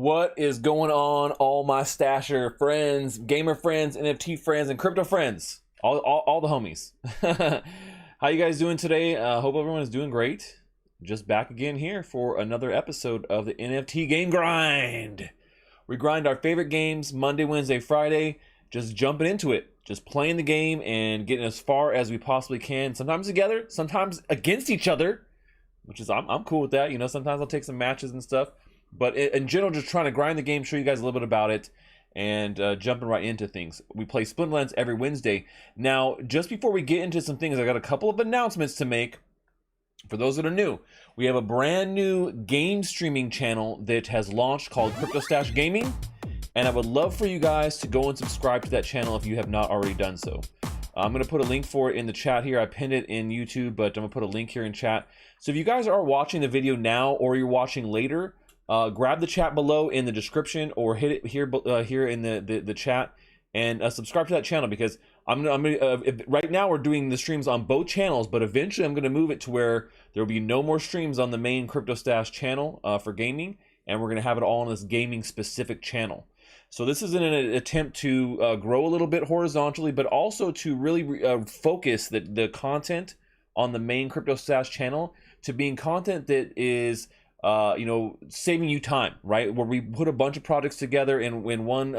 What is going on, all my Stacher friends, gamer friends, NFT friends, and crypto friends? All the homies. How you guys doing today? Hope everyone is doing great. Just back again here for another episode of the NFT Game Grind. We grind our favorite games Monday, Wednesday, Friday, just jumping into it. Just playing the game and getting as far as we possibly can. Sometimes together, sometimes against each other, which is, I'm cool with that. You know, sometimes I'll take some matches and stuff. But in general, just trying to grind the game, show you guys a little bit about it, and jumping right into things. We play Splinterlands every Wednesday. Now, just before we get into some things, I got a couple of announcements to make. For those that are new, we have a brand new game streaming channel that has launched called Stache Gaming. And I would love for you guys to go and subscribe to that channel if you have not already done so. I'm going to put a link for it in the chat here. I pinned it in YouTube, but I'm going to put a link here in chat. So if you guys are watching the video now or you're watching later, grab the chat below in the description or hit it here in the chat and subscribe to that channel, because right now we're doing the streams on both channels, but eventually I'm going to move it to where there will be no more streams on the main Stache channel for gaming, and we're going to have it all on this gaming specific channel. So this is an attempt to grow a little bit horizontally, but also to really focus the content on the main Stache channel to being content that is you know, saving you time, right? Where we put a bunch of projects together in one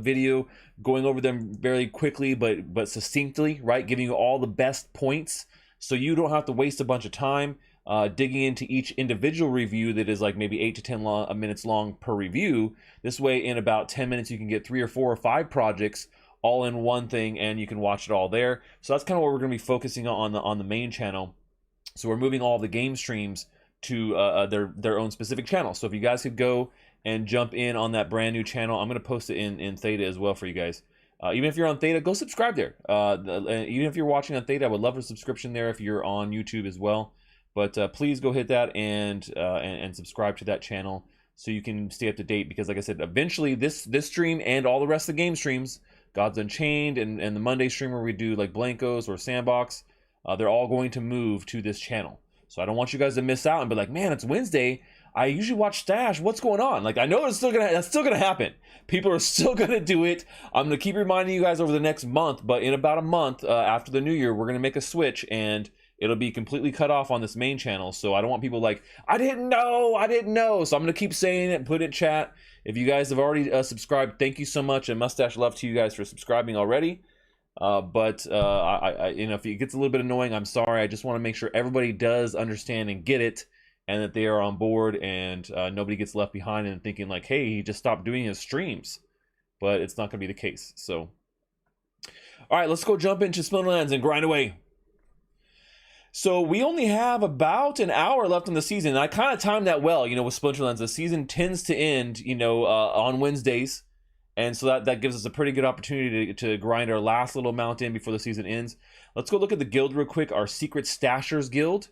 video, going over them very quickly but succinctly, right? Giving you all the best points, so you don't have to waste a bunch of time digging into each individual review that is like maybe 8 to 10 minutes long per review. This way, in about 10 minutes, you can get 3 or 4 or 5 projects all in one thing, and you can watch it all there. So that's kind of what we're going to be focusing on the main channel. So we're moving all the game streams to their own specific channel. So if you guys could go and jump in on that brand new channel, I'm going to post it in Theta as well for you guys. Even if you're on Theta, go subscribe there. Even if you're watching on Theta, I would love a subscription there if you're on YouTube as well. But please go hit that and subscribe to that channel so you can stay up to date, because like I said, eventually this stream and all the rest of the game streams, Gods Unchained and the Monday stream where we do like Blankos or Sandbox, they're all going to move to this channel. So I don't want you guys to miss out and be like, man, it's Wednesday, I usually watch Stache, what's going on? Like, I know that's still gonna happen. People are still gonna do it. I'm gonna keep reminding you guys over the next month, but in about a month after the new year, we're gonna make a switch and it'll be completely cut off on this main channel. So I don't want people like, I didn't know. So I'm gonna keep saying it, put it in chat. If you guys have already subscribed, thank you so much, and mustache love to you guys for subscribing already. But you know, if it gets a little bit annoying, I'm sorry. I just want to make sure everybody does understand and get it, and that they are on board, and nobody gets left behind and thinking like, hey, he just stopped doing his streams. But it's not going to be the case. So, all right, let's go jump into Splinterlands and grind away. So we only have about an hour left in the season, and I kind of timed that well. You know, with Splinterlands, the season tends to end, you know, on Wednesdays. And so that gives us a pretty good opportunity to grind our last little amount in before the season ends. Let's go look at the guild real quick, our secret Stachers guild.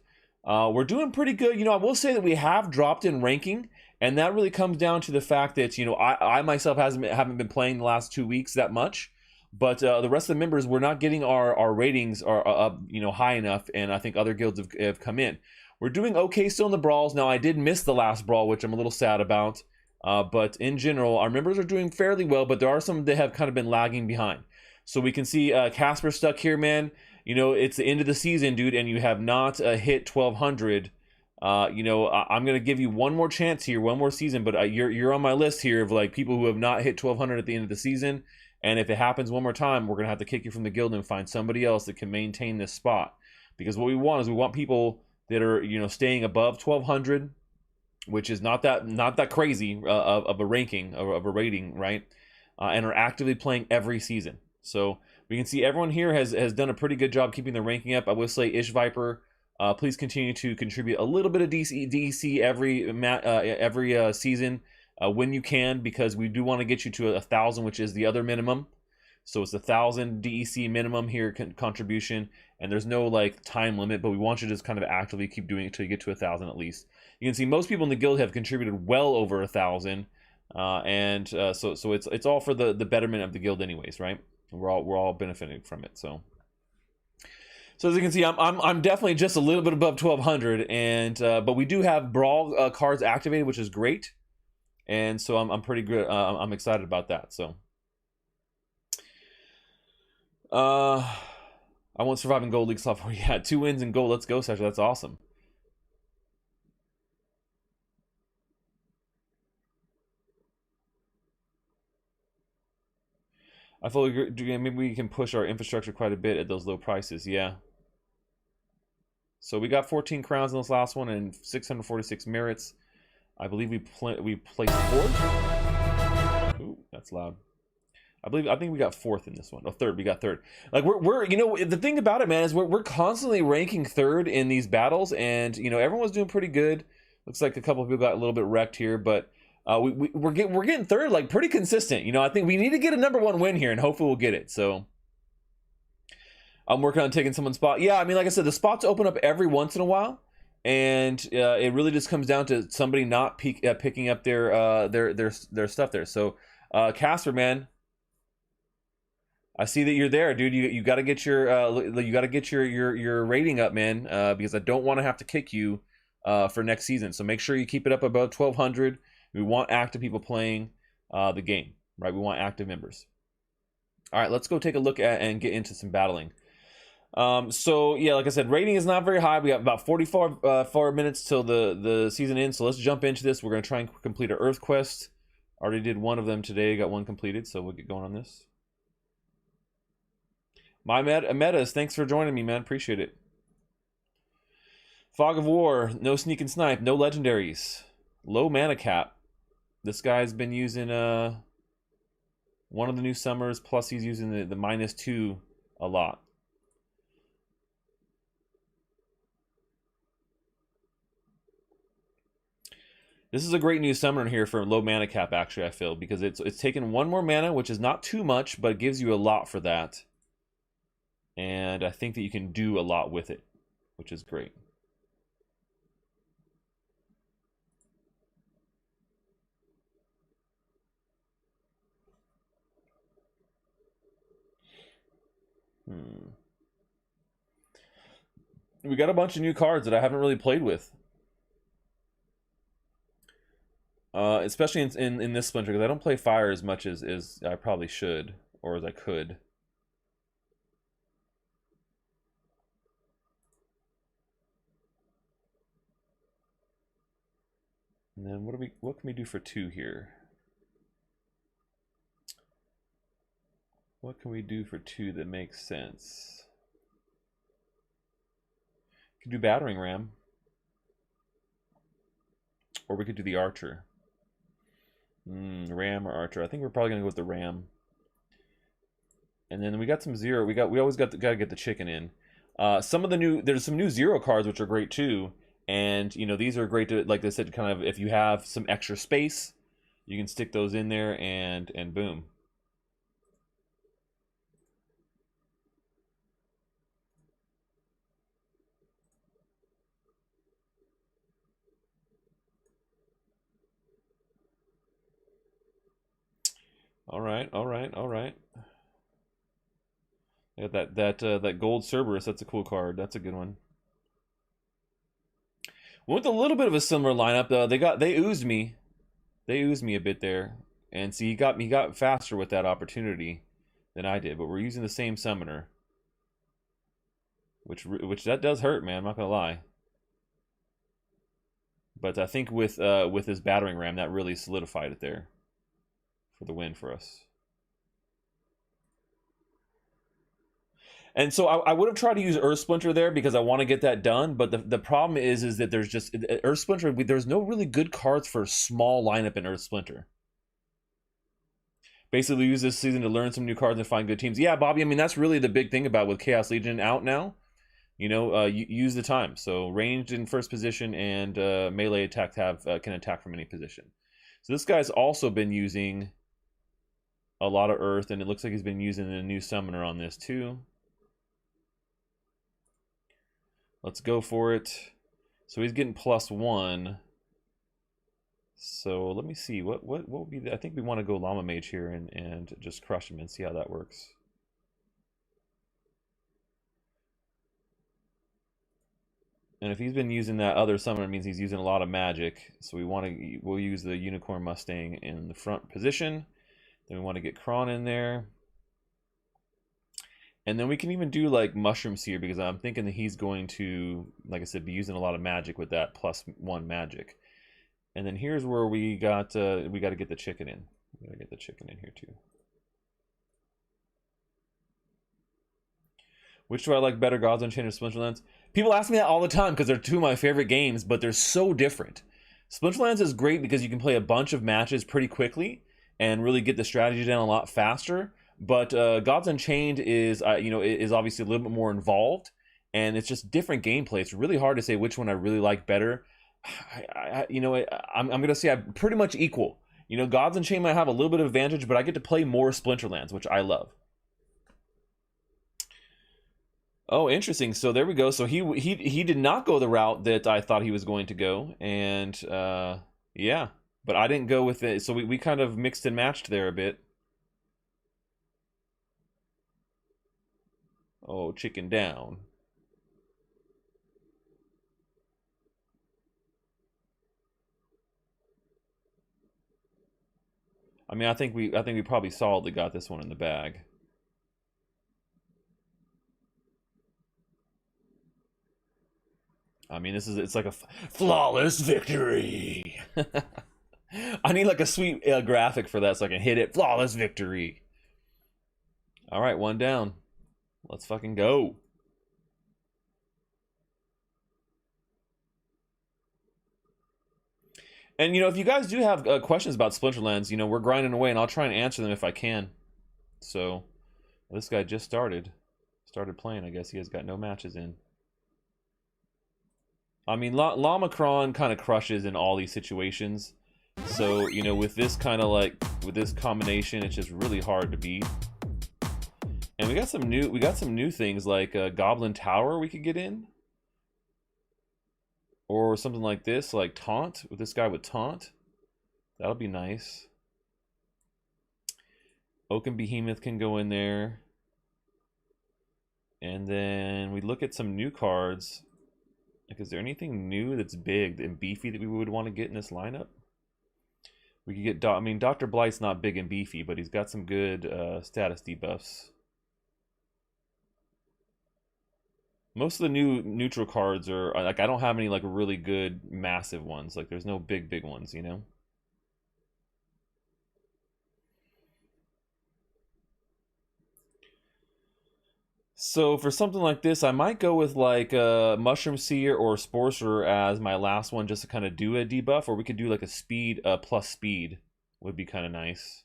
We're doing pretty good. You know, I will say that we have dropped in ranking, and that really comes down to the fact that, you know, I myself haven't been playing the last 2 weeks that much, but the rest of the members, we're not getting our ratings are you know, high enough, and I think other guilds have come in. We're doing okay still in the brawls. Now, I did miss the last brawl, which I'm a little sad about. But in general, our members are doing fairly well, but there are some that have kind of been lagging behind. So we can see Casper stuck here, man. You know, it's the end of the season, dude, and you have not hit 1200. You know, I'm going to give you one more chance here, one more season, but you're on my list here of like people who have not hit 1200 at the end of the season. And if it happens one more time, we're going to have to kick you from the guild and find somebody else that can maintain this spot. Because what we want is we want people that are, you know, staying above 1200, which is not that crazy of a ranking, of a rating, right? And are actively playing every season. So we can see everyone here has done a pretty good job keeping the ranking up. I will say, Ish Viper, please continue to contribute a little bit of DEC every season when you can, because we do want to get you to 1,000, which is the other minimum. So it's 1,000 DEC minimum here contribution, and there's no like time limit, but we want you to just kind of actively keep doing it until you get to 1,000 at least. You can see most people in the guild have contributed well over 1,000, and so it's all for the betterment of the guild, anyways, right? We're all benefiting from it. So as you can see, I'm definitely just a little bit above 1,200, and but we do have brawl cards activated, which is great. and so I'm pretty good. I'm excited about that. So, I won't survive in gold league software. Yeah, 2 wins in gold. Let's go, Sasha. That's awesome. I fully agree. Maybe we can push our infrastructure quite a bit at those low prices. Yeah. So we got 14 crowns in this last one and 646 merits. I believe we placed 4th. Ooh, that's loud. I think we got 4th in this one. Oh, 3rd. We got 3rd. Like we're you know, the thing about it, man, is we're constantly ranking 3rd in these battles, and you know, everyone's doing pretty good. Looks like a couple of people got a little bit wrecked here, but we're getting 3rd, like pretty consistent. You know, I think we need to get a #1 win here, and hopefully we'll get it. So I'm working on taking someone's spot. Yeah, I mean, like I said, the spots open up every once in a while, and it really just comes down to somebody not picking up their stuff there. So, Casper, man, I see that you're there, dude. You got to get your rating up, man, because I don't want to have to kick you for next season. So make sure you keep it up above 1,200. We want active people playing the game, right? We want active members. All right, let's go take a look at and get into some battling. So yeah, like I said, rating is not very high. We got about 44 minutes till the season ends. So let's jump into this. We're gonna try and complete our Earth quest. Already did one of them today. Got one completed, so we'll get going on this. My metas, thanks for joining me, man. Appreciate it. Fog of War, no sneak and snipe, no legendaries, low mana cap. This guy's been using one of the new summers, plus he's using the -2 a lot. This is a great new summoner here for low mana cap, actually, I feel, because it's taken 1 more mana, which is not too much, but it gives you a lot for that. And I think that you can do a lot with it, which is great. We got a bunch of new cards that I haven't really played with. Especially in this Splinter, because I don't play fire as much as I probably should, or as I could. And then what can we do for 2 here? What can we do for 2 that makes sense? We could do battering ram, or we could do the archer. Ram or archer. I think we're probably gonna go with the ram. And then we got some zero. We always got to get the chicken in. There's some new zero cards which are great too. And you know, these are great to, like I said, kind of if you have some extra space, you can stick those in there and boom. All right. I got that gold Cerberus. That's a cool card. That's a good one. Went with a little bit of a similar lineup. They oozed me. They oozed me a bit there. And see, he got faster with that opportunity than I did. But we're using the same summoner, which that does hurt, man. I'm not gonna lie. But I think with this battering ram, that really solidified it there for the win for us. And so I would have tried to use Earth Splinter there because I want to get that done. But the problem is that there's just Earth Splinter. There's no really good cards for a small lineup in Earth Splinter. Basically, use this season to learn some new cards and find good teams. Yeah, Bobby. I mean, that's really the big thing about with Chaos Legion out now. You know, use the time. So ranged in first position and melee attack can attack from any position. So this guy's also been using a lot of Earth, and it looks like he's been using a new summoner on this too. Let's go for it. So he's getting +1. So let me see what would be I think we want to go Llama Mage here and just crush him and see how that works. And if he's been using that other summon, it means he's using a lot of magic. So we'll use the Unicorn Mustang in the front position. Then we want to get Kron in there. And then we can even do like Mushroom Seer, because I'm thinking that he's going to, like I said, be using a lot of magic with that +1 magic. And then here's where we got to get the chicken in. We gotta get the chicken in here too. Which do I like better, Gods Unchained or Splinterlands? People ask me that all the time because they're two of my favorite games, but they're so different. Splinterlands is great because you can play a bunch of matches pretty quickly and really get the strategy down a lot faster. But Gods Unchained is, is obviously a little bit more involved, and it's just different gameplay. It's really hard to say which one I really like better. I'm gonna say I'm pretty much equal. Gods Unchained might have a little bit of advantage, but I get to play more Splinterlands, which I love. Oh, interesting. So there we go. So he did not go the route that I thought he was going to go, and yeah, but I didn't go with it. So we kind of mixed and matched there a bit. Oh, chicken down. I mean, I think we probably solidly got this one in the bag. I mean, it's like a flawless victory. I need like a sweet graphic for that so I can hit it. Flawless victory. All right, one down. Let's fucking go. And if you guys do have questions about Splinterlands, we're grinding away, and I'll try and answer them if I can. So, this guy just started playing. I guess he has got no matches in. I mean, Lamacron kind of crushes in all these situations. So, with this kind of with this combination, it's just really hard to beat. And we got some new things like Goblin Tower we could get in. Or something like this, like Taunt, with this guy with Taunt. That'll be nice. Oaken Behemoth can go in there. And then we look at some new cards. Like, is there anything new that's big and beefy that we would want to get in this lineup? We could get, I mean, Dr. Blight's not big and beefy, but he's got some good status debuffs. Most of the new neutral cards are, like, I don't have any, like, really good massive ones. Like, there's no big ones, So for something like this, I might go with like Mushroom Seer or Sporcer as my last one, just to kind of do a debuff, or we could do like a speed plus speed would be kind of nice.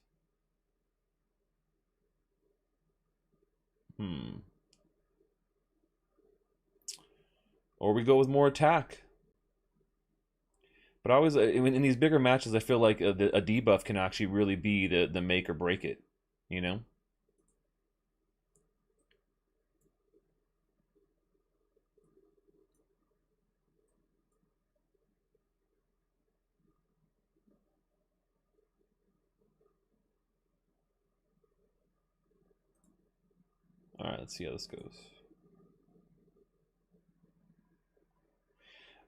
Or we go with more attack. But I always, in these bigger matches, I feel like a debuff can actually really be the make or break it, All right, let's see how this goes.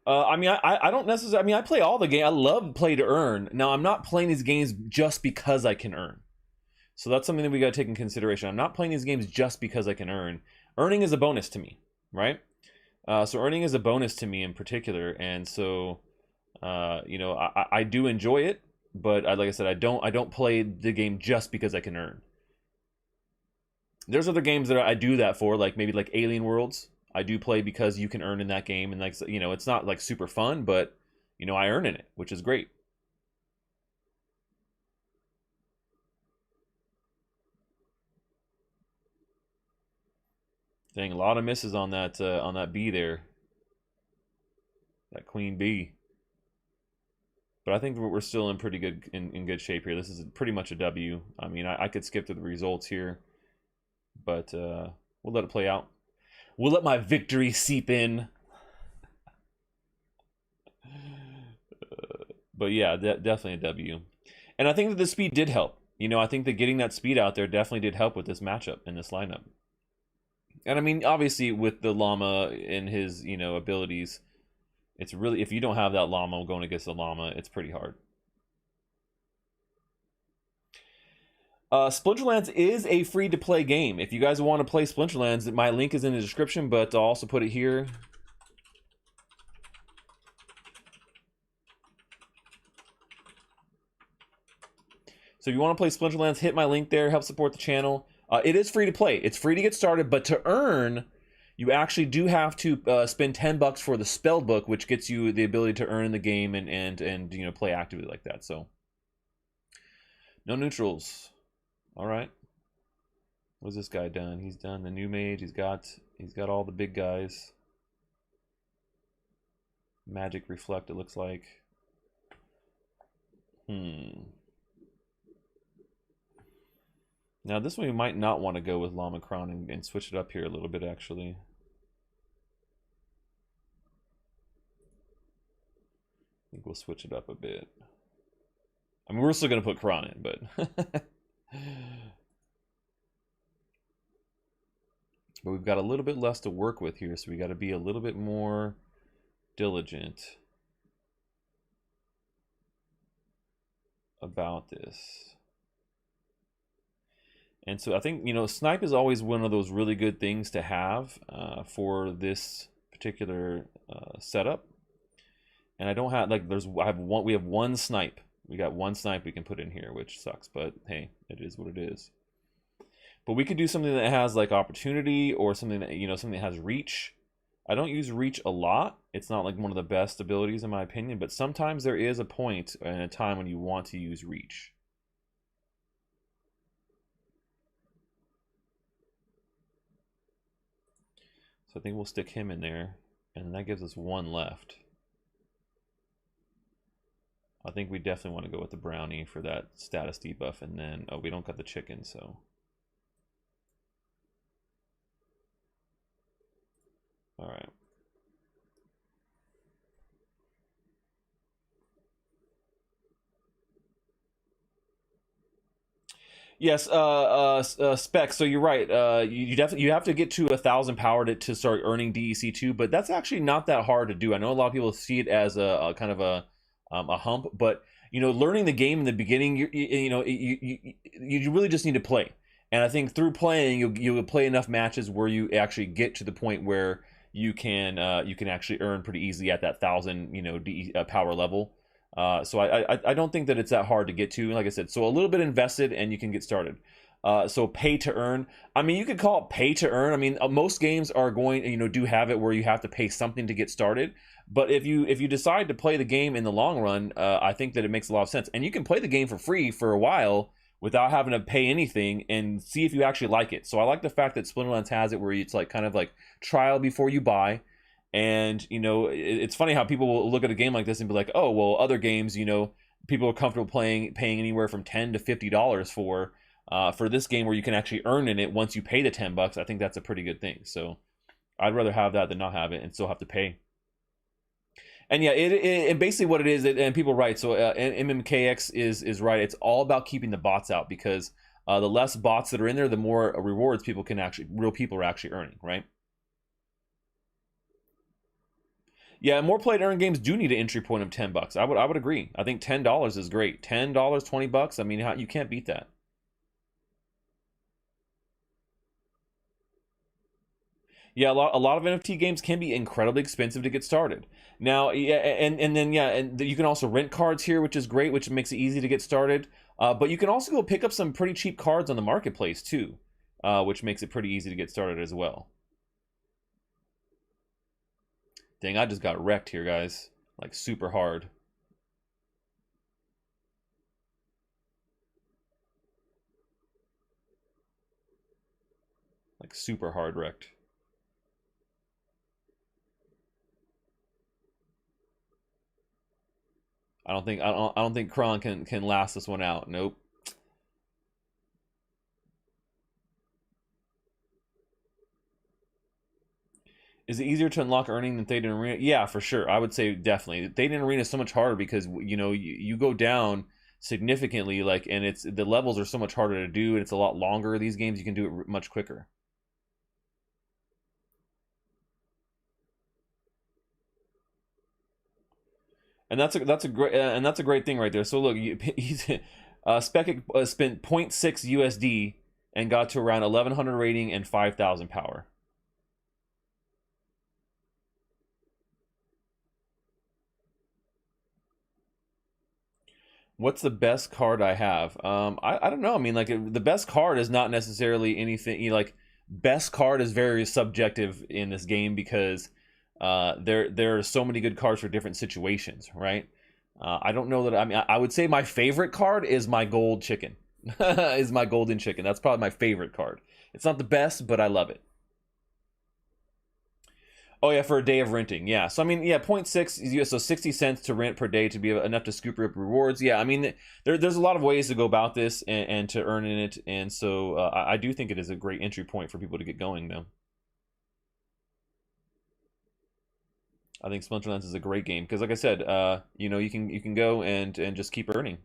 I mean, I don't necessarily. I mean, I play all the game. I love play to earn. Now, I'm not playing these games just because I can earn. So that's something that we got to take in consideration. I'm not playing these games just because I can earn. Earning is a bonus to me, right? So earning is a bonus to me in particular, and so I do enjoy it. But like I said, I don't play the game just because I can earn. There's other games that I do that for, like maybe like Alien Worlds. I do play because you can earn in that game, and like it's not like super fun, but I earn in it, which is great. Dang, a lot of misses on that bee there, that queen bee. But I think we're still in pretty good in good shape here. This is pretty much a W. I mean, I could skip to the results here, but we'll let it play out. We'll let my victory seep in. But yeah, definitely a W. And I think that the speed did help. I think that getting that speed out there definitely did help with this matchup in this lineup. And I mean, obviously with the llama and his, abilities, It's really, if you don't have that llama going against the llama, it's pretty hard. Splinterlands is a free-to-play game. If you guys want to play Splinterlands, my link is in the description, but I'll also put it here. So if you want to play Splinterlands, hit my link there, help support the channel. It is free to play. It's free to get started, but to earn, you actually do have to spend $10 for the spell book, which gets you the ability to earn in the game and you know, play actively like that. So no neutrals. All right. What's this guy done? He's done the new mage. He's got all the big guys. Magic reflect, it looks like. Now this one we might not want to go with Lamacron and switch it up here a little bit, actually. I think we'll switch it up a bit. I mean, we're still going to put Kron in, but... But we've got a little bit less to work with here, so we got to be a little bit more diligent about this. And so I think, you know, snipe is always one of those really good things to have for this particular setup. And I don't have, like, we have one snipe. We got one snipe we can put in here, which sucks, but hey, it is what it is. But we could do something that has like opportunity, or something that, you know, something that has reach. I don't use reach a lot. It's not like one of the best abilities in my opinion, but sometimes there is a point and a time when you want to use reach. So I think we'll stick him in there, and that gives us one left. I think we definitely want to go with the brownie for that status debuff, and then, oh, we don't got the chicken, so. All right. Yes, Spec. So you're right. You definitely have to get to 1,000 power to start earning DEC2, but that's actually not that hard to do. I know a lot of people see it as a kind of a hump, but you know, learning the game in the beginning, you really just need to play. And I think through playing, you'll play enough matches where you actually get to the point where you can actually earn pretty easily at that 1,000 power level. So I don't think that it's that hard to get to. Like I said, so a little bit invested and you can get started. So pay to earn. I mean, you could call it pay to earn. I mean, most games are going, do have it where you have to pay something to get started. But if you decide to play the game in the long run, I think that it makes a lot of sense. And you can play the game for free for a while without having to pay anything and see if you actually like it. So I like the fact that Splinterlands has it where it's like kind of like trial before you buy. And, it's funny how people will look at a game like this and be like, oh, well, other games, people are comfortable paying anywhere from $10 to $50 for this game where you can actually earn in it once you pay the $10. I think that's a pretty good thing. So I'd rather have that than not have it and still have to pay. And yeah, it basically what it is, and people are right. So MMKX is right. It's all about keeping the bots out, because the less bots that are in there, the more rewards real people are actually earning, right? Yeah, more play to earn games do need an entry point of $10. I would agree. I think $10 is great. $10, $20. I mean, you can't beat that. Yeah, a lot of NFT games can be incredibly expensive to get started. Now, yeah, and then yeah, and you can also rent cards here, which is great, which makes it easy to get started. But you can also go pick up some pretty cheap cards on the marketplace too, which makes it pretty easy to get started as well. Dang, I just got wrecked here, guys. Like, super hard. Like, super hard wrecked. I don't think Kron can last this one out. Nope. Is it easier to unlock earning than Thedan Arena? Yeah, for sure. I would say definitely. Thedan Arena is so much harder because you go down significantly, like, and the levels are so much harder to do, and it's a lot longer. These games you can do it much quicker. And that's a great thing right there. So look, he's Spec spent 0.6 USD and got to around 1100 rating and 5000 power. What's the best card I have? I don't know. I mean, like the best card is not necessarily anything. You know, like best card is very subjective in this game because there are so many good cards for different situations, right? I don't know that. I mean, I would say my favorite card is my gold chicken. Is my golden chicken. That's probably my favorite card. It's not the best, but I love it. Oh yeah, for a day of renting. Yeah. So I mean, yeah, 0.6 is so 60 cents to rent per day to be enough to scoop up rewards. Yeah, I mean, there's a lot of ways to go about this and to earn in it, and so I do think it is a great entry point for people to get going though. I think Splinterlands is a great game because, like I said, you know, you can go and just keep earning.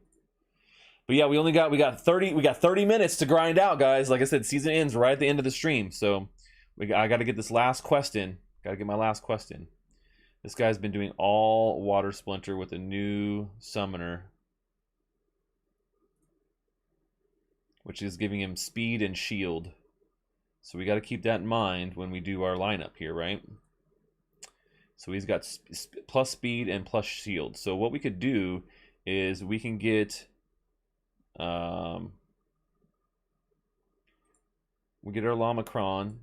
But yeah, we got 30 minutes to grind out, guys. Like I said, season ends right at the end of the stream, so I got to get this last quest in. Got to get my last quest in. This guy's been doing all water splinter with a new summoner, which is giving him speed and shield. So we got to keep that in mind when we do our lineup here, right? So he's got plus speed and plus shield. So what we could do is we can get we get our Lamacron,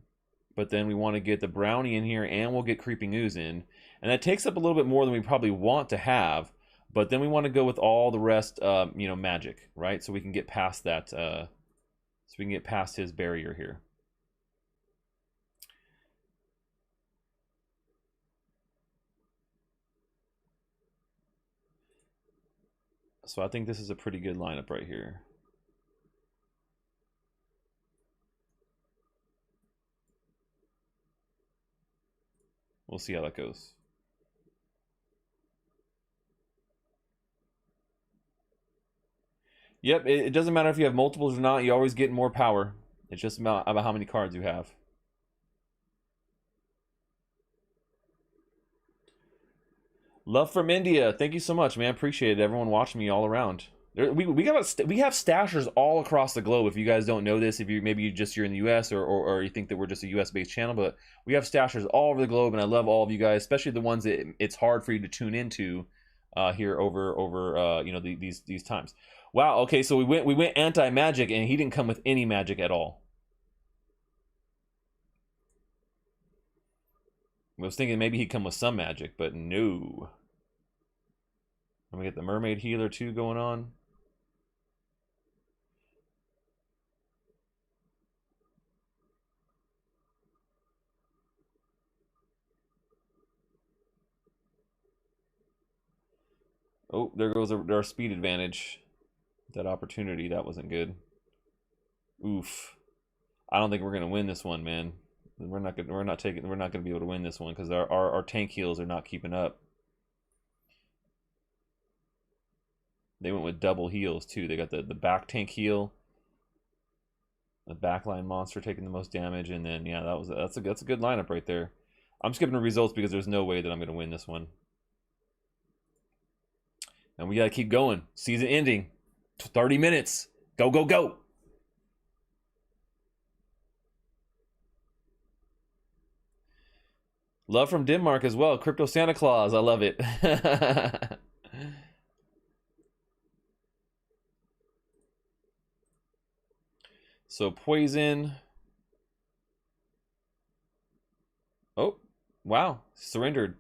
but then we want to get the Brownie in here, and we'll get Creeping Ooze in. And that takes up a little bit more than we probably want to have, but then we want to go with all the rest, you know, magic, right? So we can get past that, so we can get past his barrier here. So I think this is a pretty good lineup right here. We'll see how that goes. Yep, it doesn't matter if you have multiples or not. You always get more power. It's just about how many cards you have. Love from India. Thank you so much, man. Appreciate it. Everyone watching me all around. We have stashers all across the globe. If you guys don't know this, if you maybe you're in the U.S. or you think that we're just a U.S. based channel, but we have stashers all over the globe, and I love all of you guys, especially the ones that it's hard for you to tune into here over you know these times. Wow. Okay, so we went anti magic, and he didn't come with any magic at all. I was thinking maybe he'd come with some magic, but no. And we get the mermaid healer too going on. Oh, there goes our speed advantage. That opportunity, that wasn't good. Oof. I don't think we're gonna win this one, man. We're not gonna be able to win this one because our tank heals are not keeping up. They went with double heals too. They got the back tank heal, the backline monster taking the most damage, and then yeah, that's a good lineup right there. I'm skipping the results because there's no way that I'm gonna win this one. And we gotta keep going. Season ending. 30 minutes. Go, go, go. Love from Denmark as well. Crypto Santa Claus. I love it. So poison. Oh, wow. Surrendered.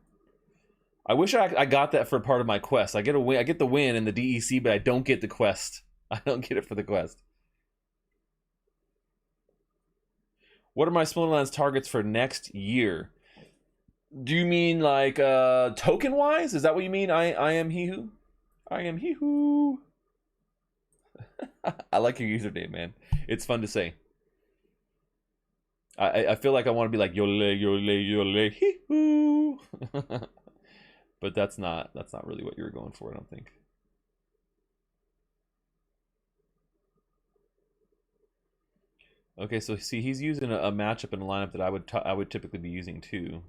I wish I got that for part of my quest. I get a win. I get the win in the DEC, but I don't get the quest. I don't get it for the quest. What are my Splinterlands targets for next year? Do you mean like token wise? Is that what you mean? I am he who? I am he who. I like your username, man. It's fun to say. I feel like I want to be like yole yole yole hee hoo. But that's not really what you were going for, I don't think. Okay, so see, he's using a matchup in a lineup that I would typically be using too.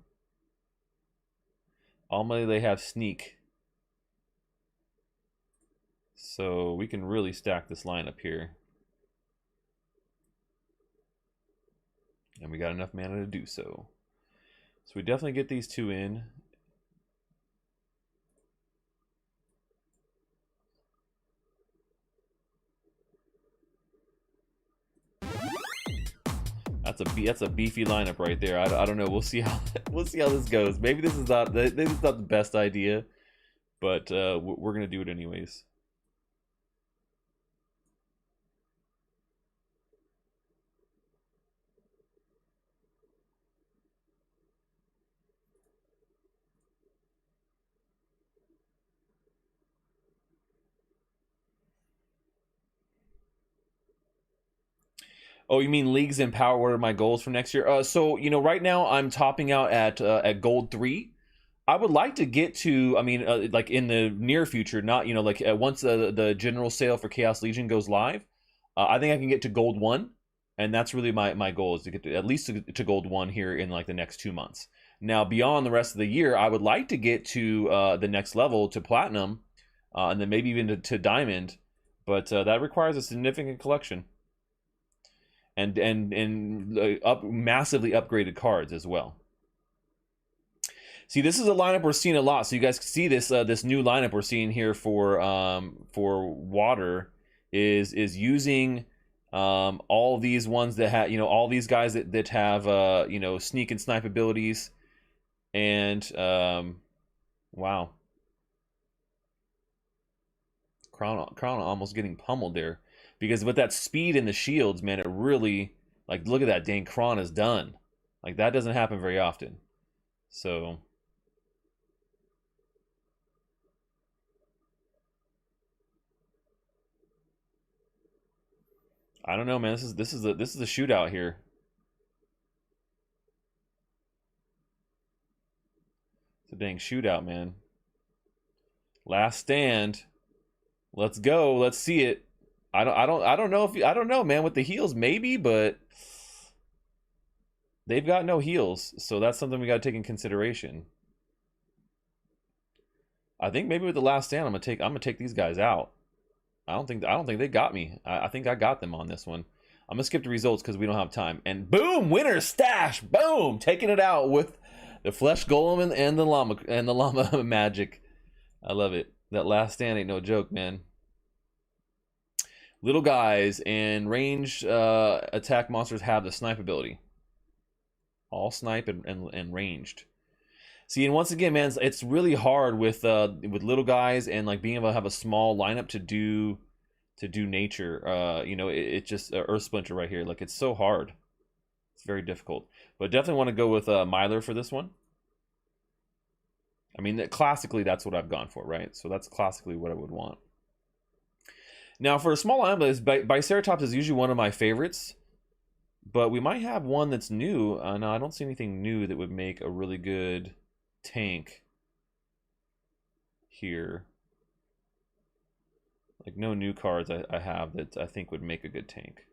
Ultimately, they have sneak. So we can really stack this lineup here. And we got enough mana to do so. So we definitely get these two in. That's a beefy lineup right there. I don't know. We'll see how this goes. Maybe this is not the best idea, but we're gonna do it anyways. Oh, you mean leagues and power? What are my goals for next year? So you know, right now I'm topping out at gold 3. I would like to get to, I mean, like in the near future, not, you know, like once the general sale for Chaos Legion goes live, I think I can get to gold 1, and that's really my goal, is to get to at least to gold 1 here in like the next 2 months. Now beyond the rest of the year, I would like to get to the next level, to platinum, and then maybe even to diamond, but that requires a significant collection. And massively upgraded cards as well. See, this is a lineup we're seeing a lot. So you guys can see this this new lineup we're seeing here for water is using all these ones that have, you know, all these guys that have you know, sneak and snipe abilities, and wow, Crown almost getting pummeled there. Because with that speed and the shields, man, it really, like, look at that, dang, Kron is done. Like, that doesn't happen very often. So I don't know, man. This is a shootout here. It's a dang shootout, man. Last stand. Let's go. Let's see it. I don't know if I don't know, man, with the heals maybe, but they've got no heals, so that's something we got to take in consideration. I think maybe with the last stand, I'm gonna take these guys out. I don't think they got me. I think I got them on this one. I'm gonna skip the results because we don't have time. And boom, winner Stache. Boom, taking it out with the flesh golem and the llama magic. I love it. That last stand ain't no joke, man. Little guys and ranged attack monsters have the snipe ability. All snipe and ranged. See, and once again, man, it's really hard with little guys and like being able to have a small lineup to do nature. You know, it just Earth Splinter right here. Like, it's so hard. It's very difficult. But definitely want to go with Myler for this one. I mean, classically, that's what I've gone for, right? So that's classically what I would want. Now, for a small lineup, Biceratops is usually one of my favorites. But we might have one that's new. No, I don't see anything new that would make a really good tank here. Like, no new cards I have that I think would make a good tank.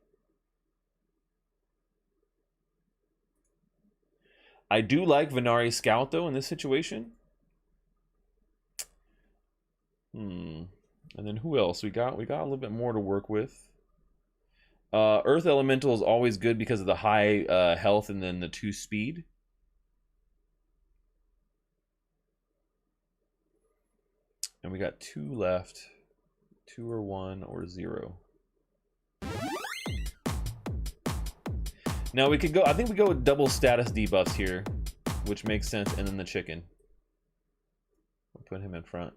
I do like Venari Scout, though, in this situation. And then who else? We got a little bit more to work with. Earth Elemental is always good because of the high health and then the 2 speed. And we got 2 left. 2 or 1 or 0. Now we could go, I think we go with double status debuffs here, which makes sense, and then the chicken. We'll put him in front.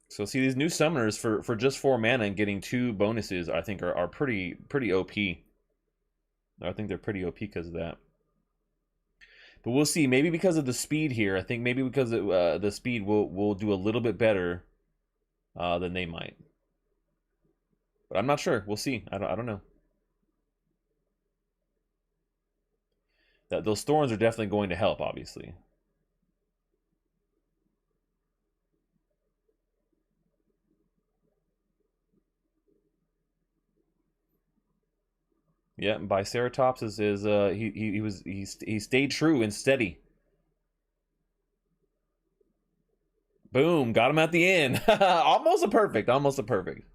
So see, these new summoners for just 4 mana and getting 2 bonuses, I think are pretty OP. I think they're pretty OP because of that. But we'll see. Maybe because of the speed here, I think maybe because of the speed, we'll do a little bit better than they might. But I'm not sure. We'll see. I don't know. Those thorns are definitely going to help, obviously. Yeah, Biceratops he stayed true and steady. Boom, got him at the end. Almost a perfect, almost a perfect.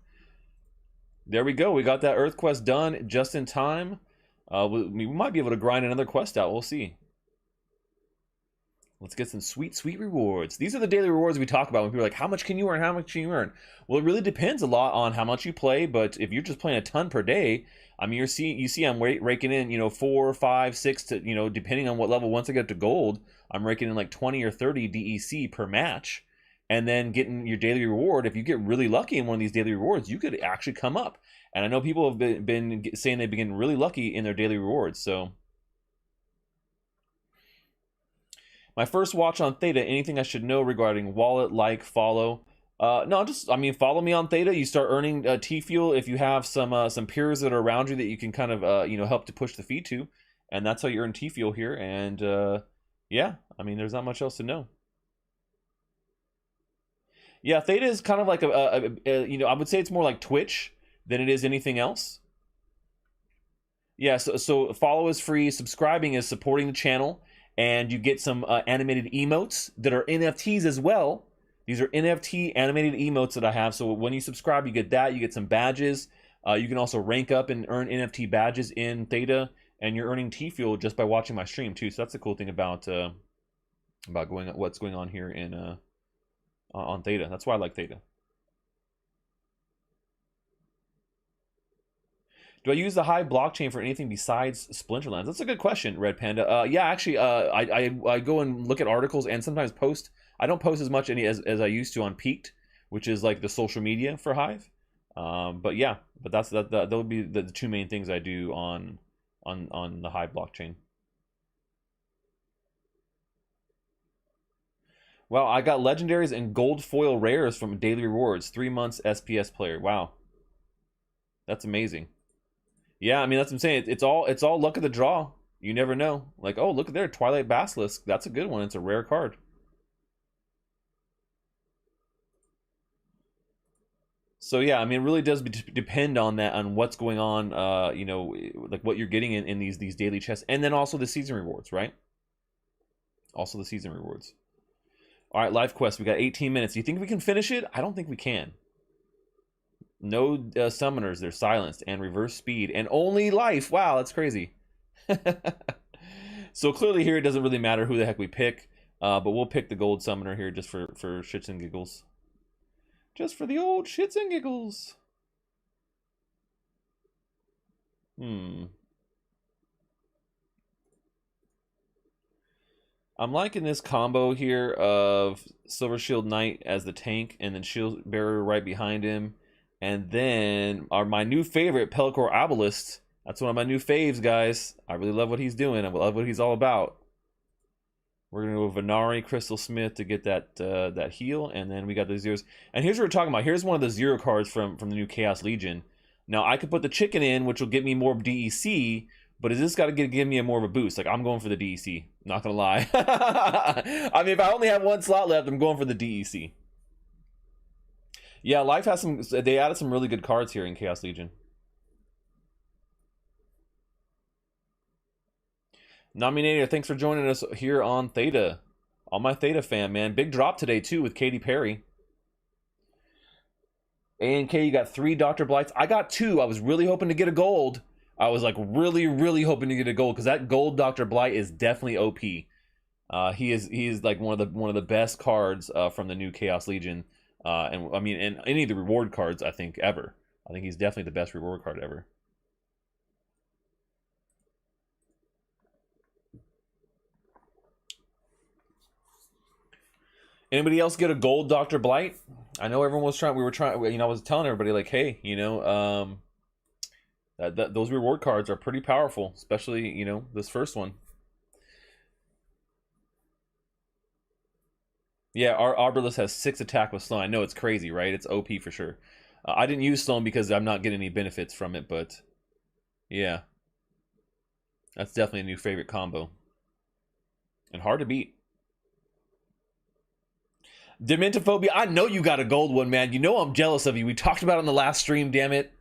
There we go. We got that Earth quest done just in time. We might be able to grind another quest out. We'll see. Let's get some sweet, sweet rewards. These are the daily rewards we talk about when people are like, how much can you earn? How much can you earn? Well, it really depends a lot on how much you play, but if you're just playing a ton per day, I mean, you see I'm raking in, you know, 4, 5, 6 to, you know, depending on what level. Once I get to gold, I'm raking in like 20 or 30 DEC per match, and then getting your daily reward. If you get really lucky in one of these daily rewards, you could actually come up. And I know people have been saying they've been really lucky in their daily rewards, so... My first watch on Theta, anything I should know regarding wallet, like, follow? No, just, I mean, follow me on Theta. You start earning T-Fuel if you have some peers that are around you that you can kind of, you know, help to push the feed to. And that's how you earn T-Fuel here. And, yeah, I mean, there's not much else to know. Yeah, Theta is kind of like you know, I would say it's more like Twitch than it is anything else. Yeah, so follow is free. Subscribing is supporting the channel. And you get some animated emotes that are NFTs as well. These are NFT animated emotes that I have. So when you subscribe, you get that. You get some badges. You can also rank up and earn NFT badges in Theta. And you're earning T-Fuel just by watching my stream too. So that's the cool thing about what's going on here in on Theta. That's why I like Theta. Do I use the Hive blockchain for anything besides Splinterlands? That's a good question, Red Panda. Yeah, actually, I go and look at articles and sometimes post. I don't post as much as I used to on Peaked, which is like the social media for Hive. But yeah, but that would be the two main things I do on the Hive blockchain. Wow, I got legendaries and gold foil rares from daily rewards. 3 months SPS player. Wow, that's amazing. Yeah, I mean, that's what I'm saying. It's all luck of the draw. You never know. Like, oh, look at there, Twilight Basilisk. That's a good one. It's a rare card. So yeah, I mean, it really does depend on that, on what's going on. You know, like what you're getting in these daily chests, and then also the season rewards, right? Also the season rewards. All right, live quest. We got 18 minutes. Do you think we can finish it? I don't think we can. No summoners, they're silenced, and reverse speed, and only life. Wow, that's crazy. So clearly here it doesn't really matter who the heck we pick, but we'll pick the gold summoner here just for shits and giggles. Just for the old shits and giggles. I'm liking this combo here of Silver Shield Knight as the tank, and then Shield Bearer right behind him. And then my new favorite, Pelcor Obelisk. That's one of my new faves, guys. I really love what he's doing. I love what he's all about. We're going to go Venari, Crystal Smith to get that heal. And then we got the zeros. And here's what we're talking about. Here's one of the zero cards from the new Chaos Legion. Now, I could put the chicken in, which will get me more DEC. But is this got to give me more of a boost? Like, I'm going for the DEC. Not going to lie. I mean, if I only have one slot left, I'm going for the DEC. Yeah, Life has some... They added some really good cards here in Chaos Legion. Nominator, thanks for joining us here on Theta. All my Theta fam, man. Big drop today, too, with Katy Perry. A&K, you got 3 Dr. Blights. I got 2. I was really hoping to get a gold. I was, like, really, really hoping to get a gold, because that gold Dr. Blight is definitely OP. He is like one of the best cards from the new Chaos Legion. And I mean, and any of the reward cards, I think, ever. I think he's definitely the best reward card ever. Anybody else get a gold Dr. Blight? I know everyone was trying. We were trying. You know, I was telling everybody like, hey, you know, those reward cards are pretty powerful, especially, you know, this first one. Yeah, our Arbalest has 6 attack with Sloan. I know, it's crazy, right? It's OP for sure. I didn't use Sloan because I'm not getting any benefits from it, but yeah. That's definitely a new favorite combo. And hard to beat. Dementophobia, I know you got a gold one, man. You know I'm jealous of you. We talked about it on the last stream, damn it.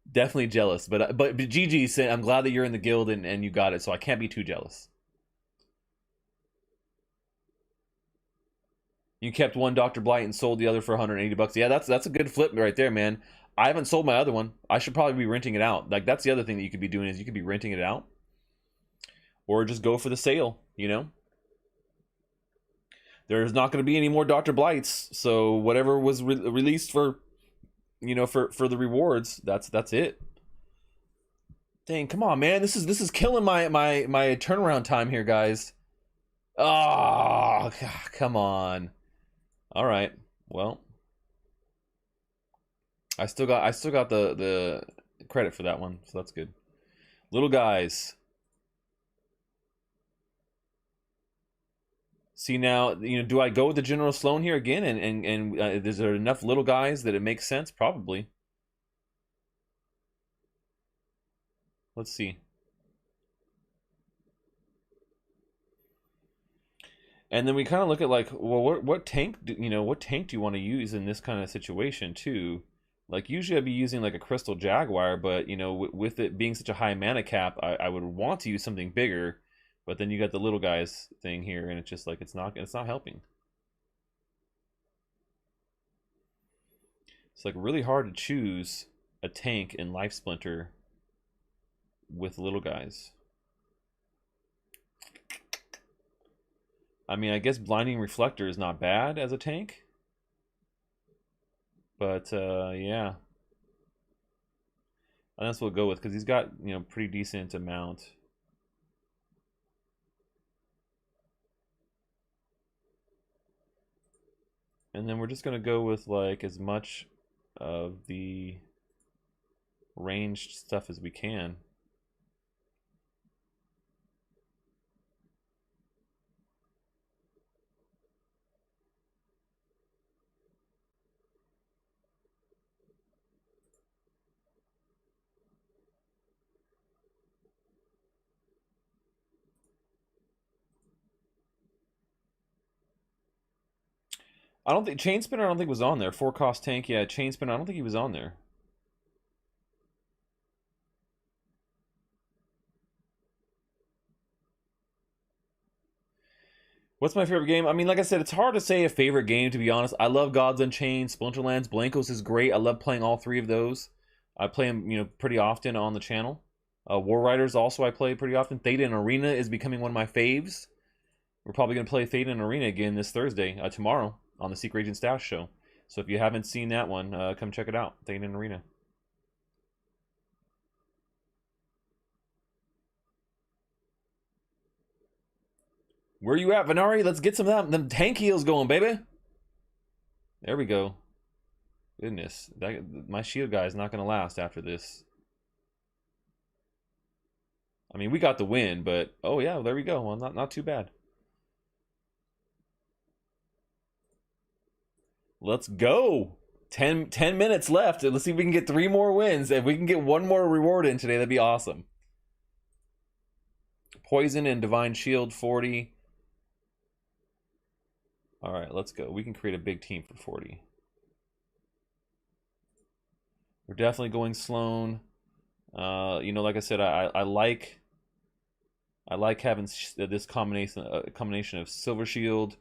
Definitely jealous. But GG, I'm glad that you're in the guild and you got it, so I can't be too jealous. You kept one Dr. Blight and sold the other for 180 bucks. Yeah, that's a good flip right there, man. I haven't sold my other one. I should probably be renting it out. Like, that's the other thing that you could be doing, is you could be renting it out, or just go for the sale, you know? There's not going to be any more Dr. Blights, so whatever was released for, you know, for the rewards, that's it. Dang, come on, man. This is killing my turnaround time here, guys. Oh, come on. All right. Well, I still got the credit for that one, so that's good. Little guys. See now, you know, do I go with the General Sloan here again? And is there enough little guys that it makes sense? Probably. Let's see. And then we kind of look at, like, well, what tank do you want to use in this kind of situation too? Like, usually I'd be using like a Crystal Jaguar, but you know, with it being such a high mana cap, I would want to use something bigger. But then you got the little guys thing here, and it's just like it's not helping. It's like really hard to choose a tank in Life Splinter with little guys. I mean, I guess Blinding Reflector is not bad as a tank, but yeah, and that's what we'll go with, because he's got, you know, pretty decent amount. And then we're just gonna go with like as much of the ranged stuff as we can. I don't think Chain Spinner, I don't think was on there. 4-cost tank, yeah. Chain Spinner, I don't think he was on there. What's my favorite game? I mean, like I said, it's hard to say a favorite game, to be honest. I love Gods Unchained, Splinterlands, Blankos is great. I love playing all three of those. I play them, you know, pretty often on the channel. War Riders also I play pretty often. Theta and Arena is becoming one of my faves. We're probably going to play Theta and Arena again this Thursday, tomorrow, on the Secret Agent Stache show. So if you haven't seen that one, come check it out. Theta and Arena. Where you at, Venari? Let's get some of them tank heals going, baby. There we go. Goodness, my shield guy is not going to last after this. I mean, we got the win, but oh yeah, there we go. Well, not too bad. Let's go. 10 minutes left. Let's see if we can get 3 more wins. If we can get 1 more reward in today, that'd be awesome. Poison and Divine Shield 40. All right, let's go. We can create a big team for 40. We're definitely going Sloan. You know, like I said, I like having this combination of Silver Shield,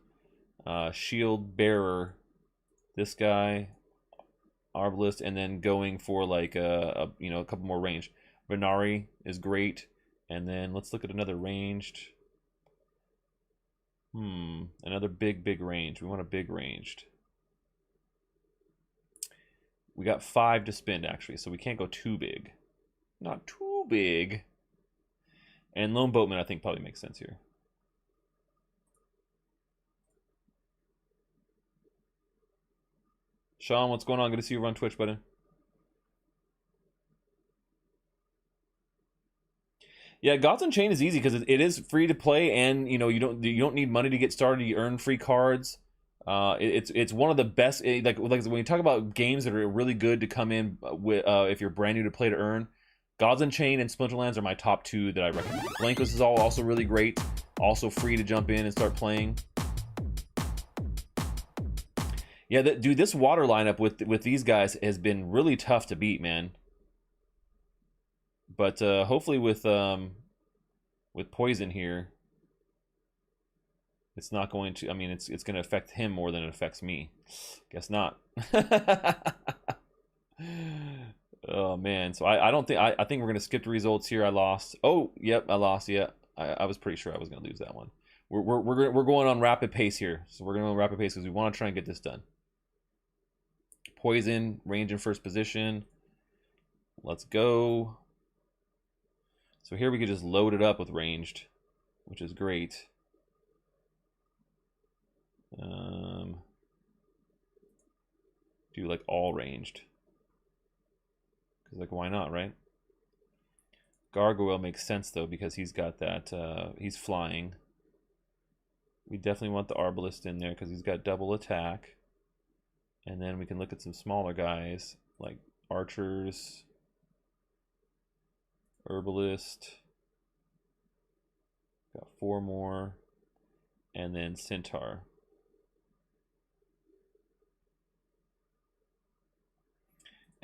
Shield Bearer, this guy, Arbalist, and then going for like you know, a couple more range. Venari is great, and then let's look at another ranged. Another big range. We want a big ranged. We got 5 to spend actually, so we can't go too big. Not too big. And Lone Boatman I think probably makes sense here. Sean, what's going on? Good to see you on Twitch, buddy. Yeah, Gods Unchained is easy because it is free to play, and you know, you don't need money to get started. You earn free cards. It's one of the best. Like when you talk about games that are really good to come in with, if you're brand new to play to earn, Gods Unchained and Splinterlands are my top 2 that I recommend. Blankos is also really great, also free to jump in and start playing. Yeah, dude, this water lineup with these guys has been really tough to beat, man. But hopefully with Poison here, It's not going to, I mean, it's going to affect him more than it affects me. Guess not. Oh man, so I don't think I think we're gonna skip the results here. I lost. Oh, yep, I lost. Yeah, I was pretty sure I was gonna lose that one. We're going on rapid pace here, so we're going on rapid pace because we want to try and get this done. Poison, range in first position. Let's go. So here we could just load it up with ranged, which is great. Do like all ranged. Because like why not, right? Gargoyle makes sense though because he's got that he's flying. We definitely want the Arbalist in there because he's got double attack. And then we can look at some smaller guys like archers, herbalist. Got 4 more, and then centaur.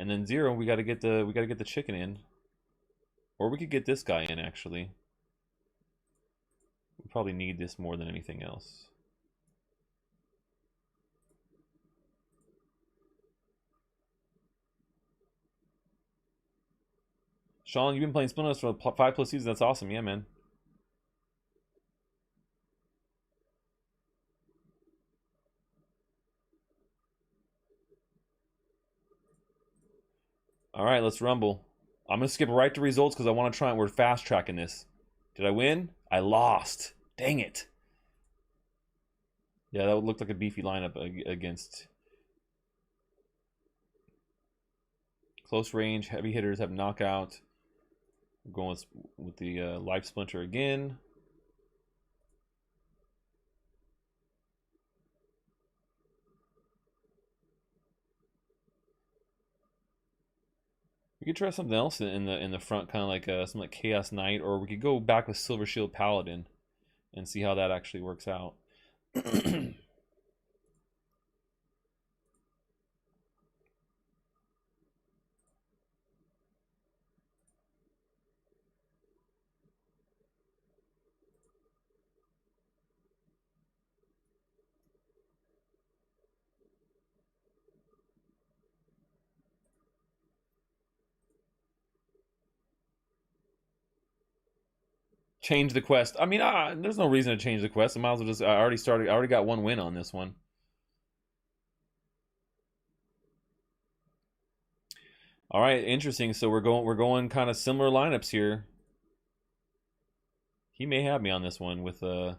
And then 0, we got to get the chicken in, or we could get this guy in actually. We probably need this more than anything else. Sean, you've been playing Splinterlands for 5+ seasons. That's awesome. Yeah, man. All right, let's rumble. I'm going to skip right to results because I want to try and we're fast tracking this. Did I win? I lost. Dang it. Yeah, that would look like a beefy lineup against. Close range, heavy hitters have knockout. We're going with the life splinter again. We could try something else in the front, kind of like something like Chaos Knight, or we could go back with Silver Shield Paladin and see how that actually works out. Change the quest. I mean, there's no reason to change the quest. I might as well just. I already got 1 win on this one. All right, interesting. So we're going kind of similar lineups here. He may have me on this one with some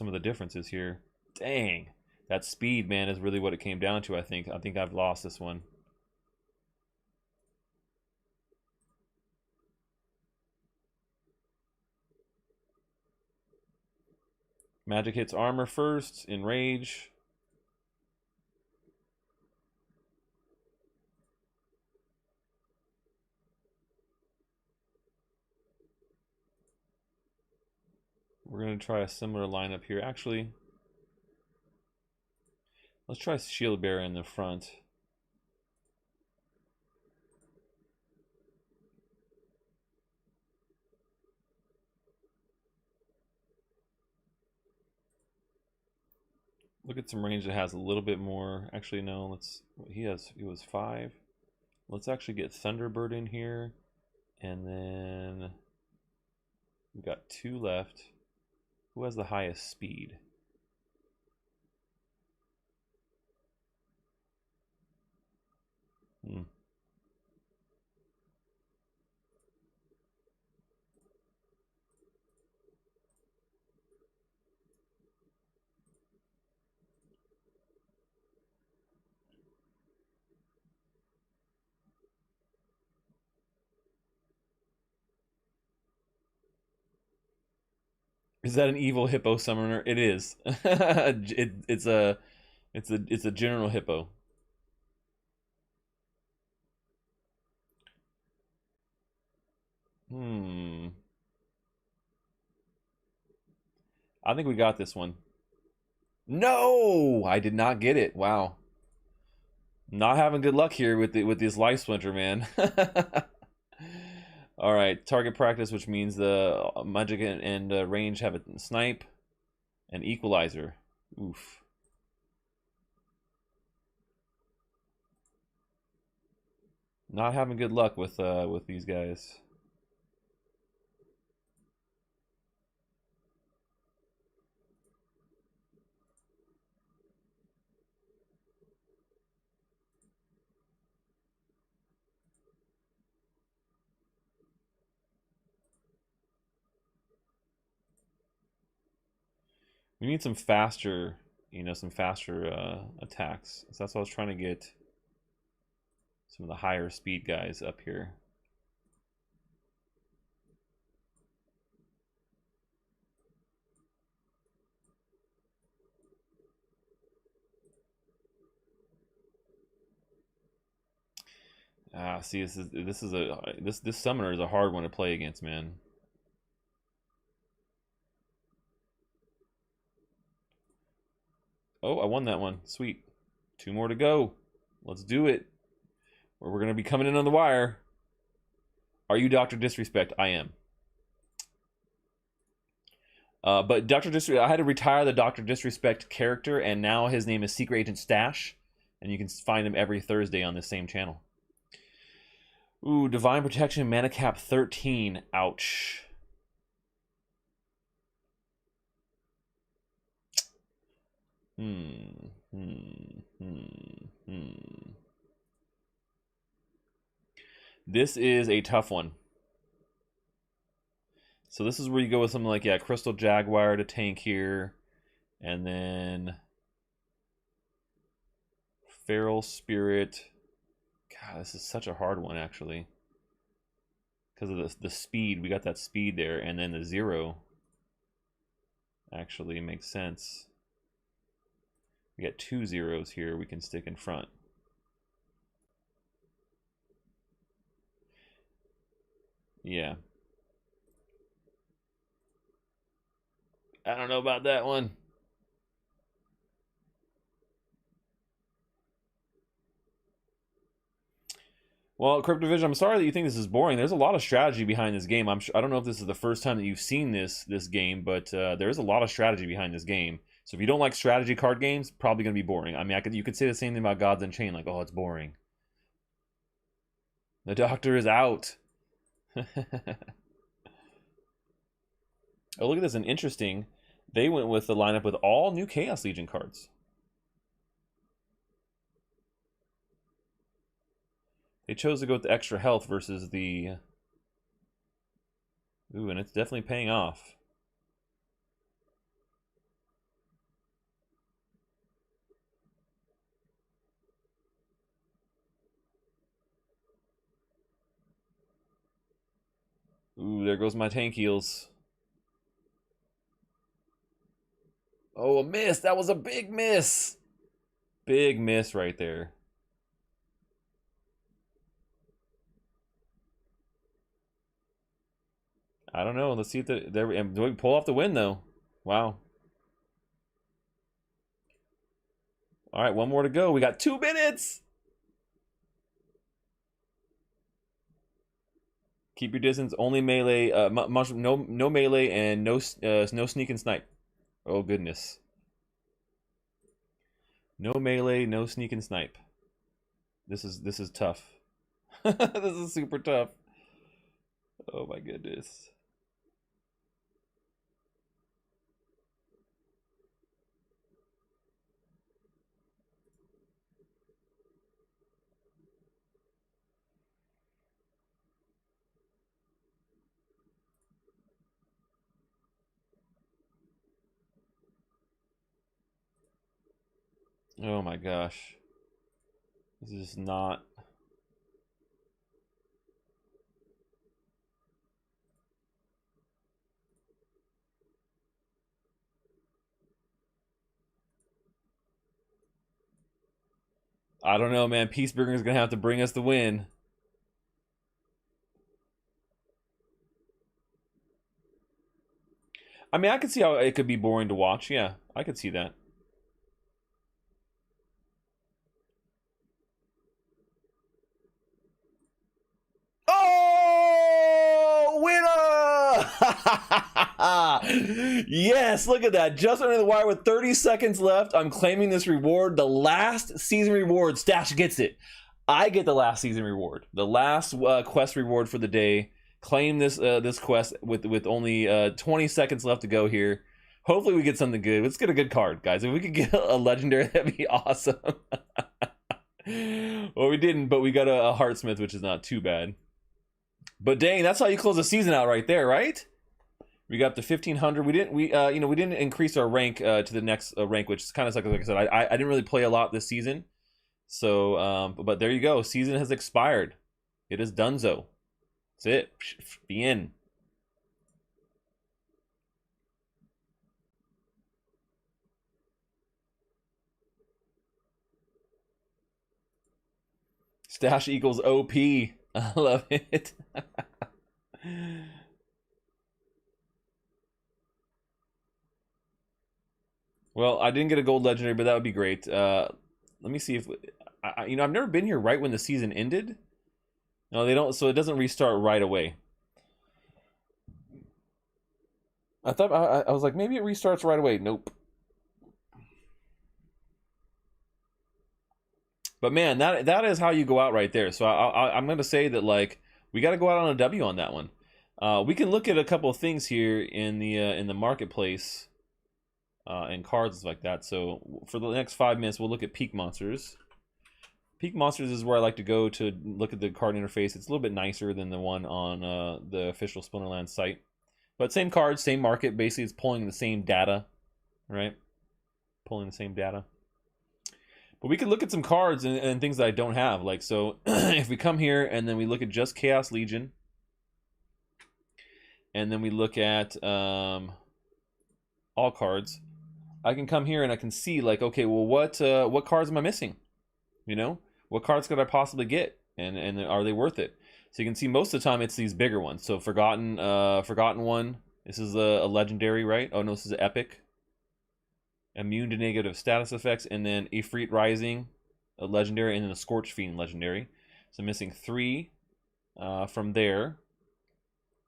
of the differences here. Dang, that speed, man, is really what it came down to. I think I've lost this one. Magic hits armor first, enrage. We're going to try a similar lineup here. Actually, let's try Shield Bearer in the front. Look at some range that has a little bit more. Actually, no, let's. He was 5. Let's actually get Thunderbird in here. And then we've got 2 left. Who has the highest speed? Is that an evil hippo summoner? It is. It's a general hippo. I think we got this one. No, I did not get it. Wow. Not having good luck here with this life splinter, man. All right, target practice, which means the magic and range have a snipe and equalizer. Oof. Not having good luck with these guys. We need some faster, some faster attacks. So that's why I was trying to get some of the higher speed guys up here. Ah, see, this summoner is a hard one to play against, man. Oh, I won that one. Sweet. 2 more to go. Let's do it. Or we're gonna be coming in on the wire. Are you Dr. Disrespect? I am. But Dr. Disrespect, I had to retire the Dr. Disrespect character, and now his name is Secret Agent Stache, and you can find him every Thursday on this same channel. Ooh, Divine Protection, mana cap 13. Ouch. This is a tough one. So this is where you go with something like, yeah, Crystal Jaguar to tank here, and then Feral Spirit. God, this is such a hard one, actually. Because of the speed. We got that speed there, and then the 0 actually makes sense. We got 2 zeros here we can stick in front. Yeah. I don't know about that one. Well, CryptoVision, I'm sorry that you think this is boring. There's a lot of strategy behind this game. I don't know if this is the first time that you've seen this game, but there is a lot of strategy behind this game. So if you don't like strategy card games, probably going to be boring. I mean, you could say the same thing about Gods Unchained, like, oh, it's boring. The Doctor is out. Oh, look at this, an interesting. They went with the lineup with all new Chaos Legion cards. They chose to go with the extra health versus the... Ooh, and it's definitely paying off. Ooh, there goes my tank heals. Oh, a miss! That was a big miss! Big miss right there. I don't know. Let's see if there we pull off the win though. Wow. All right, one more to go. We got 2 minutes. Keep your distance. Only melee. No melee and no sneak and snipe. Oh goodness. No melee, no sneak and snipe. This is tough. This is super tough. Oh my goodness. Oh my gosh. This is not... I don't know, man. Peacebringer is going to have to bring us the win. I mean, I could see how it could be boring to watch. Yeah, I could see that. Yes, look at that. Just under the wire with 30 seconds left. I'm claiming this reward. The last season reward. Stache gets it. I get the last season reward. The last quest reward for the day. Claim this this quest with only 20 seconds left to go here. Hopefully we get something good. Let's get a good card, guys. If we could get a legendary, that'd be awesome. Well, we didn't, but we got a Heartsmith, which is not too bad. But dang, that's how you close the season out right there, right? We got up to 1500. We didn't increase our rank to the next rank, which is kind of like I said, I didn't really play a lot this season. So, but there you go. Season has expired. It is donezo. That's it. Be in. Stache equals OP. I love it. Well, I didn't get a gold legendary, but that would be great. Let me see if I've never been here right when the season ended. No, they don't. So it doesn't restart right away. I thought I was like, maybe it restarts right away. Nope. But man, that is how you go out right there. So I'm gonna say that, like, we got to go out on a W on that one. We can look at a couple of things here in the marketplace and cards like that. So for the next 5 minutes, we'll look at Peak Monsters. Peak Monsters is where I like to go to look at the card interface. It's a little bit nicer than the one on the official Splinterlands site. But same cards, same market. Basically, it's pulling the same data, right? Pulling the same data. But we could look at some cards and things that I don't have. Like, so if we come here and then we look at just Chaos Legion, and then we look at all cards, I can come here and I can see, like, okay, well, what cards am I missing? You know, what cards could I possibly get, and are they worth it? So you can see most of the time it's these bigger ones. So Forgotten one. This is a legendary, right? Oh no, this is an epic. Immune to negative status effects, and then Ifrit Rising, a legendary, and then a Scorch Fiend legendary. So missing 3 from there.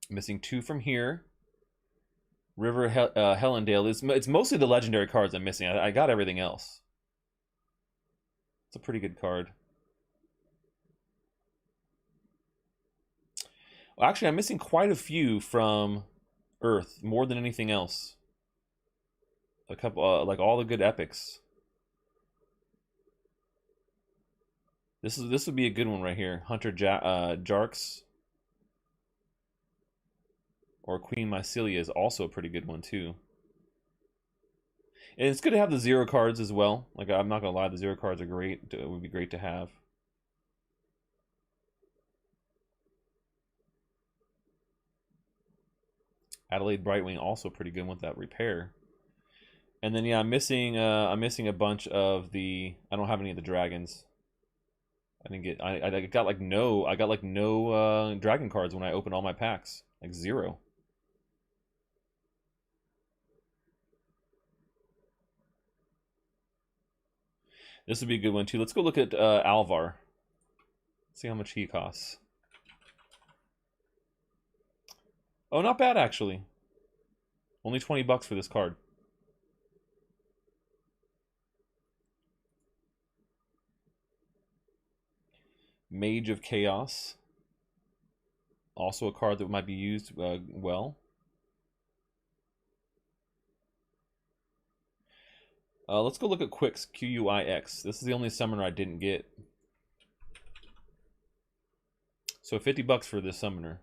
Missing 2 from here. River Hellendale. It's mostly the legendary cards I'm missing. I got everything else. It's a pretty good card. Well, actually, I'm missing quite a few from Earth, more than anything else. A couple, like all the good epics. This would be a good one right here. Hunter Jarks or Queen Mycelia is also a pretty good one too. And it's good to have the 0 cards as well. Like, I'm not gonna lie, the 0 cards are great. It would be great to have. Adelaide Brightwing also pretty good with that repair. And then yeah, I'm missing a bunch of the. I don't have any of the dragons. I didn't get. I got like no. I got like no dragon cards when I opened all my packs. Like 0. This would be a good one too. Let's go look at Alvar. See how much he costs. Oh, not bad actually. Only 20 bucks for this card. Mage of Chaos. Also a card that might be used well. Let's go look at Quix, Quix. This is the only summoner I didn't get. So 50 bucks for this summoner.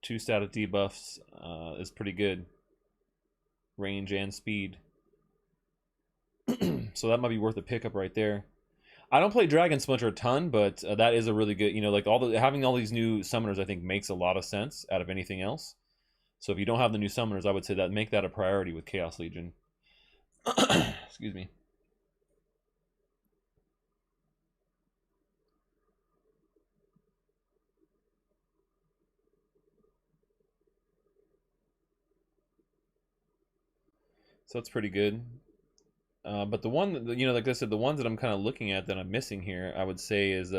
2 static debuffs is pretty good. Range and speed. So that might be worth a pickup right there. I don't play Dragon Splinter a ton, but that is a really good, like having all these new summoners, I think makes a lot of sense out of anything else. So if you don't have the new summoners, I would say that make that a priority with Chaos Legion. Excuse me. So that's pretty good. But the one that, like I said, the ones that I'm kind of looking at that I'm missing here, I would say is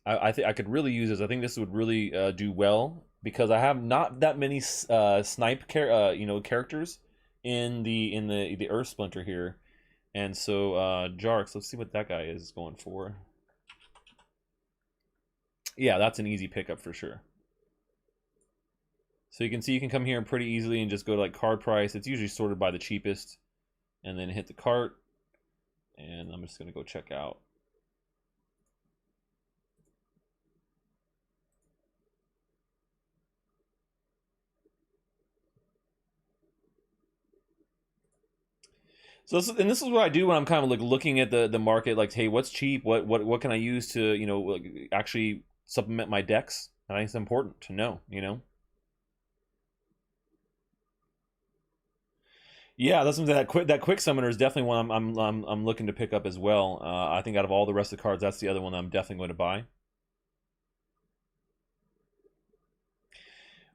I think I could really use this. I think this would really do well because I have not that many snipe characters in the Earth Splinter here, and so Jarks. Let's see what that guy is going for. Yeah, that's an easy pickup for sure. So you can see you can come here pretty easily and just go to like card price. It's usually sorted by the cheapest, and then hit the cart. And I'm just gonna go check out. So this is what I do when I'm kind of like looking at the market, like, hey, what's cheap? What can I use to, you know, like actually supplement my decks? I think it's important to know, you know. Yeah, that's something that quick summoner is definitely one I'm looking to pick up as well. I think out of all the rest of the cards, that's the other one that I'm definitely going to buy.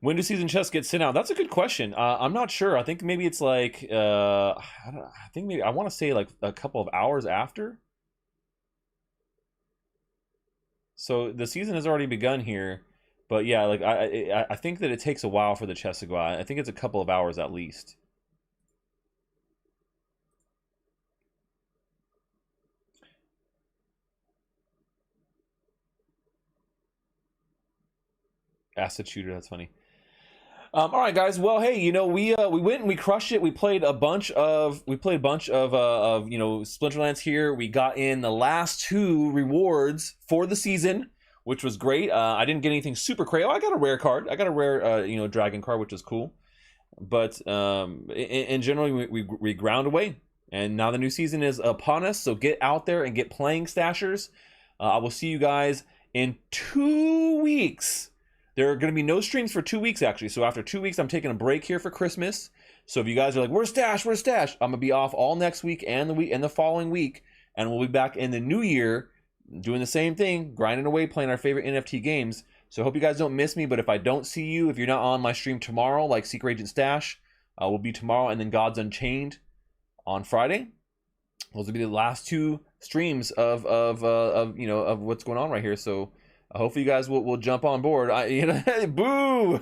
When do season chests get sent out? That's a good question. I'm not sure. I think maybe it's like I think maybe I want to say like a couple of hours after. So the season has already begun here, but yeah, like I think that it takes a while for the chests to go out. I think it's a couple of hours at least. Acid shooter, that's funny. All right, guys. Well, hey, you know, we went and we crushed it. We played a bunch of you know, Splinterlands here. We got in the last 2 rewards for the season, which was great. I didn't get anything super crazy. Oh, I got a rare card. I got a rare you know, dragon card, which was cool. But in general, we ground away, and now the new season is upon us. So get out there and get playing, Stashers. I will see you guys in 2 weeks. There are going to be no streams for 2 weeks, actually. So after 2 weeks, I'm taking a break here for Christmas. So if you guys are like, where's Stache? Where's Stache? I'm going to be off all next week and the following week. And we'll be back in the new year doing the same thing, grinding away, playing our favorite NFT games. So I hope you guys don't miss me. But if I don't see you, if you're not on my stream tomorrow, like Secret Agent Stache, will be tomorrow. And then Gods Unchained on Friday. Those will be the last 2 streams of you know, of what's going on right here. So hopefully you guys will jump on board. You know, boo!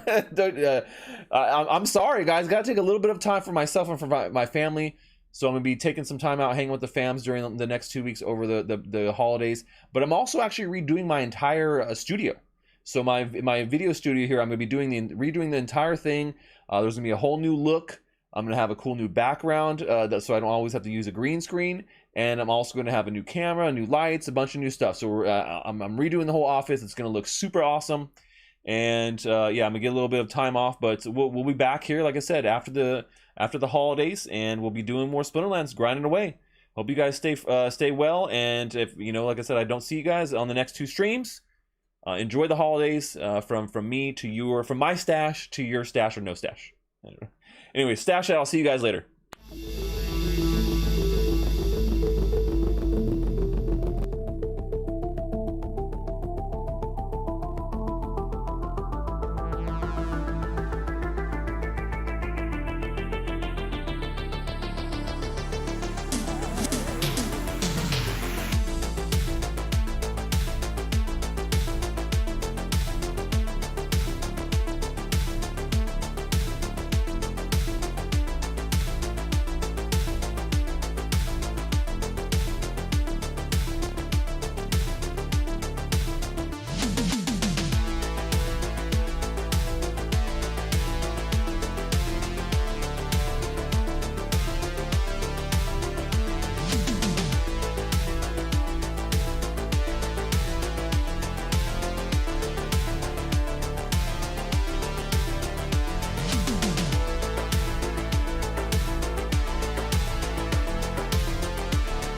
I'm sorry, guys. Got to take a little bit of time for myself and for my family. So I'm gonna be taking some time out, hanging with the fams during the next 2 weeks over the holidays. But I'm also actually redoing my entire studio. So my video studio here, I'm gonna be redoing the entire thing. There's gonna be a whole new look. I'm gonna have a cool new background, so I don't always have to use a green screen. And I'm also going to have a new camera, new lights, a bunch of new stuff. So I'm redoing the whole office. It's going to look super awesome. And yeah, I'm going to get a little bit of time off, but we'll be back here, like I said, after the holidays, and we'll be doing more Splinterlands, grinding away. Hope you guys stay well. And if, you know, like I said, I don't see you guys on the next 2 streams, enjoy the holidays from me to your, from my stash to your stash or no stash. Anyway, stash it. I'll see you guys later.